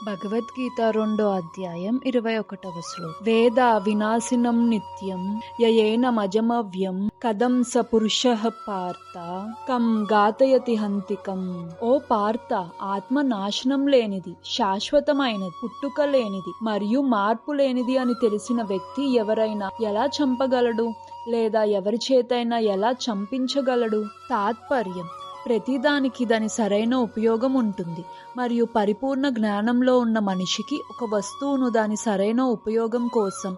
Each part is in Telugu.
భగవద్గీత 2వ అధ్యాయం 21వ శ్లోకం. వేద వినాశినం నిత్యం యయేన మజమవ్యం కథం స పురుషః పార్థ కం ఘాతయతి హంతికం. ఓ పార్థ, ఆత్మ నాశనం లేనిది, శాశ్వతమైనది, పుట్టుక లేనిది మరియు మార్పు లేనిది అని తెలిసిన వ్యక్తి ఎవరైనా ఎలా చంపగలడు లేదా ఎవరి చేతైనా ఎలా చంపించగలడు? తాత్పర్యం: ప్రతిదానికి దాని సరైన ఉపయోగం ఉంటుంది మరియు పరిపూర్ణ జ్ఞానంలో ఉన్న మనిషికి ఒక వస్తువును దాని సరైన ఉపయోగం కోసం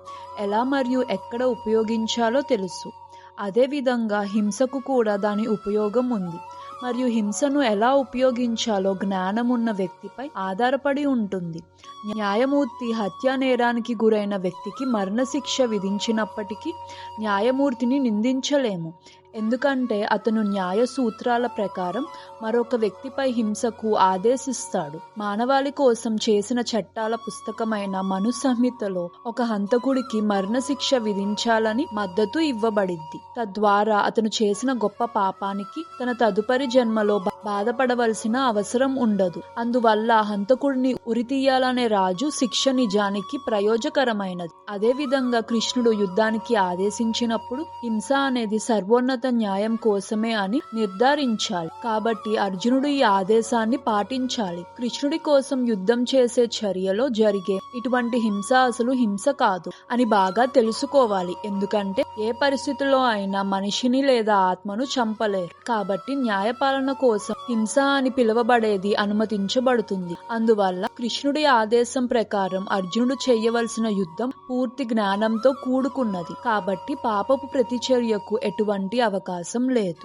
ఎలా మరియు ఎక్కడ ఉపయోగించాలో తెలుసు. అదేవిధంగా హింసకు కూడా దాని ఉపయోగం ఉంది మరియు హింసను ఎలా ఉపయోగించాలో జ్ఞానం ఉన్న వ్యక్తిపై ఆధారపడి ఉంటుంది. న్యాయమూర్తి హత్యా నేరానికి గురైన వ్యక్తికి మరణశిక్ష విధించినప్పటికీ న్యాయమూర్తిని నిందించలేము, ఎందుకంటే అతను న్యాయ సూత్రాల ప్రకారం మరొక వ్యక్తిపై హింసకు ఆదేశిస్తాడు. మానవాళి కోసం చేసిన చట్టాల పుస్తకమైన మను సంహితలో ఒక హంతకుడికి మరణశిక్ష విధించాలని మద్దతు ఇవ్వబడింది. తద్వారా అతను చేసిన గొప్ప పాపానికి తన తదుపరి జన్మలో బాధపడవలసిన అవసరం ఉండదు. అందువల్ల హంతకుడిని ఉరితీయాలనే రాజు శిక్ష నిజానికి ప్రయోజకరమైనది. అదేవిధంగా కృష్ణుడు యుద్ధానికి ఆదేశించినప్పుడు హింస అనేది సర్వోన్నత న్యాయం కోసమే అని నిర్ధారించాలి. కాబట్టి అర్జునుడు ఈ ఆదేశాన్ని పాటించాలి. కృష్ణుడి కోసం యుద్ధం చేసే చర్యలో జరిగే ఇటువంటి హింస అసలు హింస కాదు అని బాగా తెలుసుకోవాలి, ఎందుకంటే ఏ పరిస్థితిలో అయినా మనిషిని లేదా ఆత్మను చంపలేరు. కాబట్టి న్యాయపాలన కోసం హింస అని పిలువబడేది అనుమతించబడుతుంది. అందువల్ల కృష్ణుడి ఆదేశం ప్రకారం అర్జునుడు చేయవలసిన యుద్ధం పూర్తి జ్ఞానంతో కూడుకున్నది. కాబట్టి పాపపు ప్రతిచర్యకు ఎటువంటి అవకాశం లేదు.